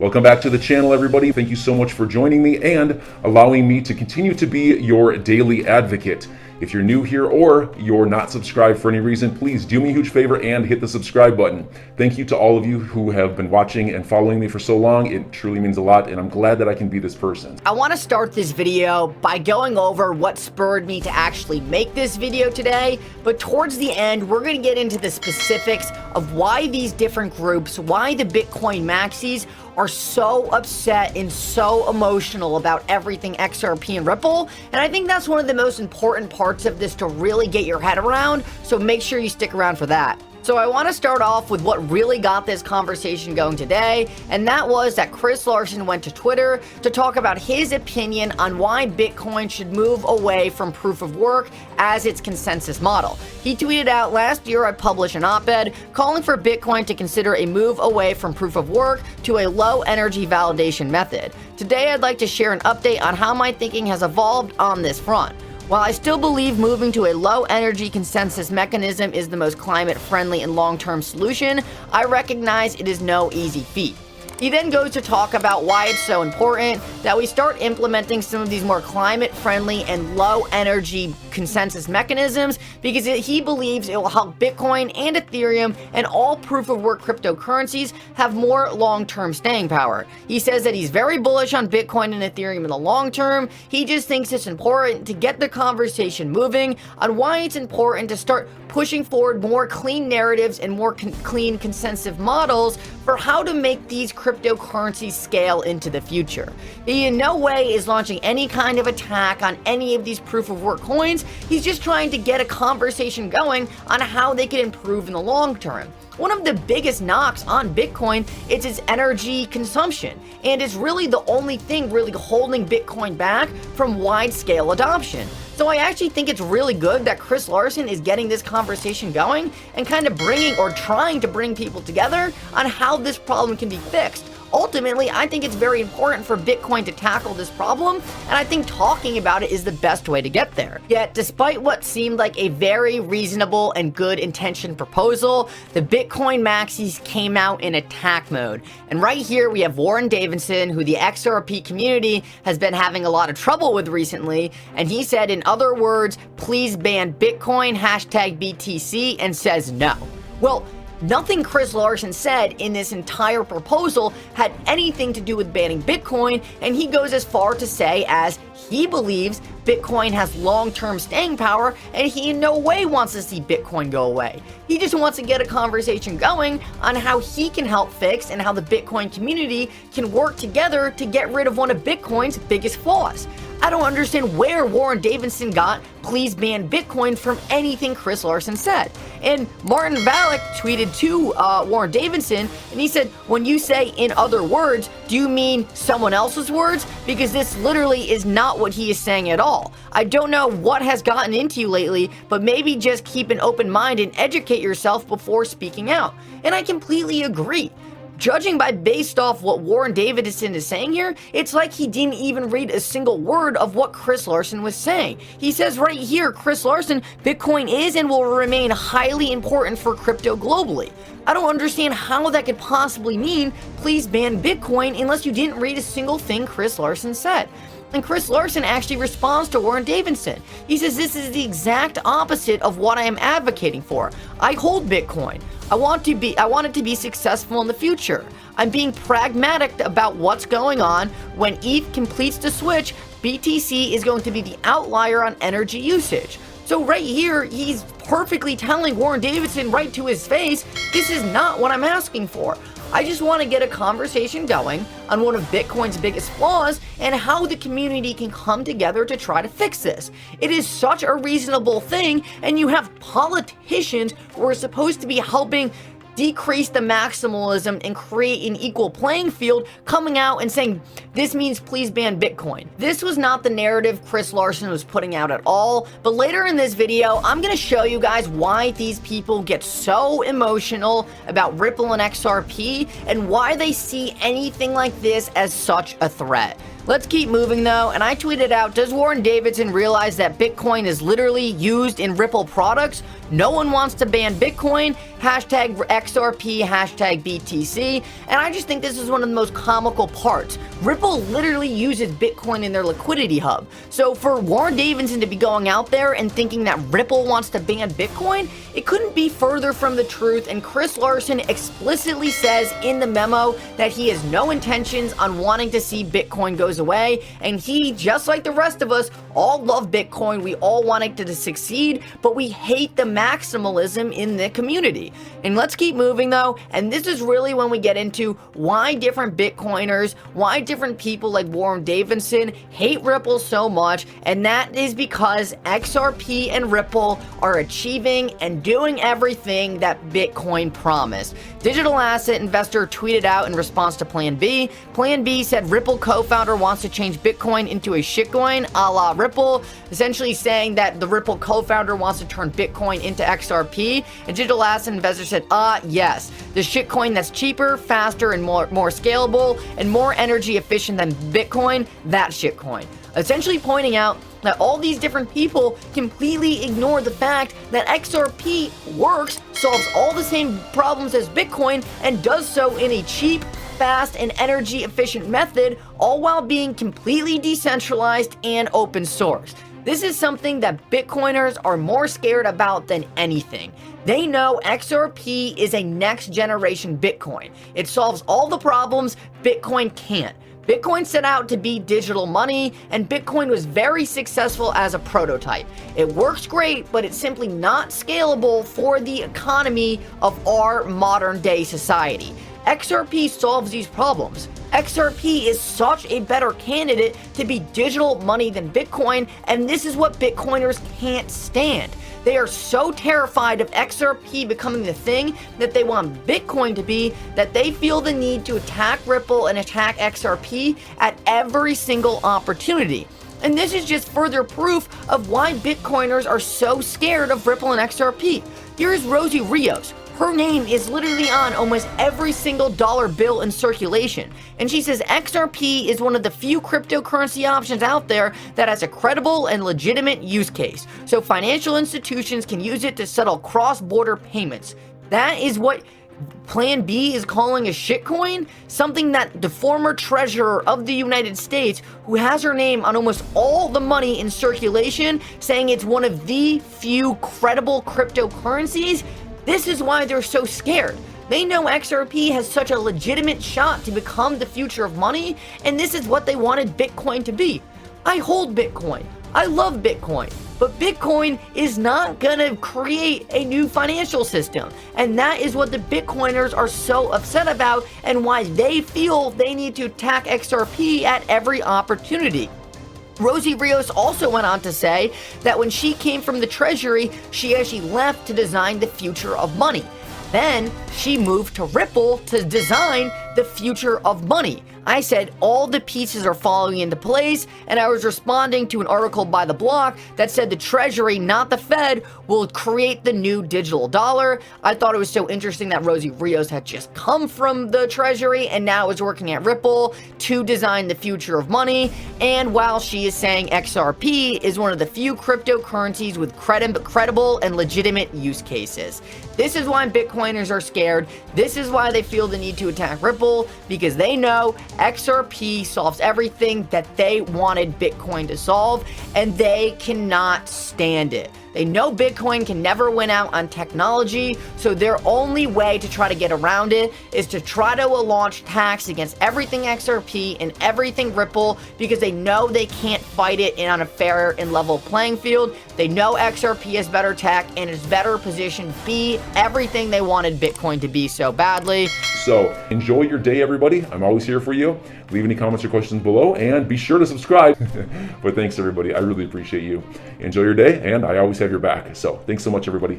Welcome back to the channel, everybody. Thank you so much for joining me and allowing me to continue to be your daily advocate. If you're new here or you're not subscribed for any reason, please do me a huge favor and hit the subscribe button. Thank you to all of you who have been watching and following me for so long. It truly means a lot, and I'm glad that I can be this person. I want to start this video by going over what spurred me to actually make this video today, but towards the end, we're going to get into the specifics of why these different groups, why the Bitcoin maxis are so upset and so emotional about everything XRP and Ripple. And I think that's one of the most important parts of this to really get your head around, so make sure you stick around for that. So I want to start off with what really got this conversation going today, and that was that Chris Larson went to Twitter to talk about his opinion on why Bitcoin should move away from proof of work as its consensus model. He tweeted out, "Last year I published an op-ed calling for Bitcoin to consider a move away from proof of work to a low energy validation method. Today I'd like to share an update on how my thinking has evolved on this front. While I still believe moving to a low-energy consensus mechanism is the most climate-friendly and long-term solution, I recognize it is no easy feat." He then goes to talk about why it's so important that we start implementing some of these more climate-friendly and low-energy consensus mechanisms, because he believes it will help Bitcoin and Ethereum and all proof-of-work cryptocurrencies have more long-term staying power. He says that he's very bullish on Bitcoin and Ethereum in the long term. He just thinks it's important to get the conversation moving on why it's important to start pushing forward more clean narratives and more clean consensus models for how to make these cryptocurrencies scale into the future. He in no way is launching any kind of attack on any of these proof-of-work coins. He's just trying to get a conversation going on how they can improve in the long term. One of the biggest knocks on Bitcoin is its energy consumption, and it's really the only thing really holding Bitcoin back from wide-scale adoption. So I actually think it's really good that Chris Larson is getting this conversation going and kind of bringing or trying to bring people together on how this problem can be fixed. Ultimately, I think it's very important for Bitcoin to tackle this problem, and I think talking about it is the best way to get there. Yet, despite what seemed like a very reasonable and good intentioned proposal, the Bitcoin maxis came out in attack mode. And right here, we have Warren Davidson, who the XRP community has been having a lot of trouble with recently, and he said, in other words, please ban Bitcoin, #BTC, and says no. Well, nothing Chris Larson said in this entire proposal had anything to do with banning Bitcoin, and he goes as far to say as he believes Bitcoin has long-term staying power, and he in no way wants to see Bitcoin go away. He just wants to get a conversation going on how he can help fix and how the Bitcoin community can work together to get rid of one of Bitcoin's biggest flaws. I don't understand where Warren Davidson got "please ban Bitcoin" from anything Chris Larson said. And Martin Valek tweeted to Warren Davidson, and he said, "When you say 'in other words,' do you mean someone else's words? Because this literally is not what he is saying at all. I don't know what has gotten into you lately, but maybe just keep an open mind and educate yourself before speaking out." And I completely agree. Judging by based off what Warren Davidson is saying here, it's like he didn't even read a single word of what Chris Larson was saying. He says right here, Chris Larson, "Bitcoin is and will remain highly important for crypto globally." I don't understand how that could possibly mean please ban Bitcoin unless you didn't read a single thing Chris Larson said. And Chris Larson actually responds to Warren Davidson. He says, "This is the exact opposite of what I am advocating for. I hold Bitcoin. I want it to be successful in the future. I'm being pragmatic about what's going on. When ETH completes the switch, BTC is going to be the outlier on energy usage." So right here, he's perfectly telling Warren Davidson right to his face, this is not what I'm asking for. I just want to get a conversation going on one of Bitcoin's biggest flaws and how the community can come together to try to fix this. It is such a reasonable thing, and you have politicians who are supposed to be helping decrease the maximalism and create an equal playing field coming out and saying, this means please ban Bitcoin. This was not the narrative Chris Larson was putting out at all, but later in this video, I'm going to show you guys why these people get so emotional about Ripple and XRP and why they see anything like this as such a threat. Let's keep moving though, and I tweeted out, does Warren Davidson realize that Bitcoin is literally used in Ripple products? No one wants to ban Bitcoin, hashtag XRP, hashtag BTC, and I just think this is one of the most comical parts. Ripple literally uses Bitcoin in their liquidity hub. So for Warren Davidson to be going out there and thinking that Ripple wants to ban Bitcoin, it couldn't be further from the truth, and Chris Larson explicitly says in the memo that he has no intentions on wanting to see Bitcoin goes away, and he, just like the rest of us, all love Bitcoin. We all want it to succeed, but we hate the maximalism in the community. And let's keep moving though, and this is really when we get into why different Bitcoiners, why different people like Warren Davidson hate Ripple so much, and that is because XRP and Ripple are achieving and doing everything that Bitcoin promised. Digital asset investor tweeted out in response to Plan B. Plan B said Ripple co-founder wants to change Bitcoin into a shitcoin a la Ripple, essentially saying that the Ripple co-founder wants to turn Bitcoin into XRP. And digital asset investor said, yes, the shitcoin that's cheaper, faster, and more scalable and more energy efficient than Bitcoin, that shitcoin. Essentially pointing out that all these different people completely ignore the fact that XRP works, solves all the same problems as Bitcoin, and does so in a cheap, fast, and energy efficient method, all while being completely decentralized and open source. This is something that Bitcoiners are more scared about than anything. They know XRP is a next generation Bitcoin. It solves all the problems Bitcoin can't. Bitcoin set out to be digital money, and Bitcoin was very successful as a prototype. It works great, but it's simply not scalable for the economy of our modern day society. XRP solves these problems. XRP is such a better candidate to be digital money than Bitcoin, and this is what Bitcoiners can't stand. They are so terrified of XRP becoming the thing that they want Bitcoin to be that they feel the need to attack Ripple and attack XRP at every single opportunity. And this is just further proof of why Bitcoiners are so scared of Ripple and XRP. Here's Rosie Rios. Her name is literally on almost every single dollar bill in circulation. And she says XRP is one of the few cryptocurrency options out there that has a credible and legitimate use case. So financial institutions can use it to settle cross-border payments. That is what Plan B is calling a shitcoin, something that the former treasurer of the United States, who has her name on almost all the money in circulation, saying it's one of the few credible cryptocurrencies. This is why they're so scared. They know XRP has such a legitimate shot to become the future of money, and this is what they wanted Bitcoin to be. I hold Bitcoin. I love Bitcoin. But Bitcoin is not gonna create a new financial system. And that is what the Bitcoiners are so upset about, and why they feel they need to attack XRP at every opportunity. Rosie Rios also went on to say that when she came from the Treasury, she actually left to design the future of money. Then she moved to Ripple to design the future of money. I said all the pieces are falling into place, and I was responding to an article by The Block that said the Treasury, not the Fed, will create the new digital dollar. I thought it was so interesting that Rosie Rios had just come from the Treasury and now is working at Ripple to design the future of money. And while she is saying XRP is one of the few cryptocurrencies with credible and legitimate use cases. This is why Bitcoiners are scared. This is why they feel the need to attack Ripple, because they know XRP solves everything that they wanted Bitcoin to solve, and they cannot stand it. They know Bitcoin can never win out on technology, so their only way to try to get around it is to try to launch tax against everything XRP and everything Ripple, because they know they can't fight it on a fair and level playing field. They know XRP is better tech and is better positioned to be everything they wanted Bitcoin to be so badly. So enjoy your day, everybody. I'm always here for you. Leave any comments or questions below, and be sure to subscribe. But thanks, everybody. I really appreciate you. Enjoy your day, and I always have your back. So thanks so much, everybody.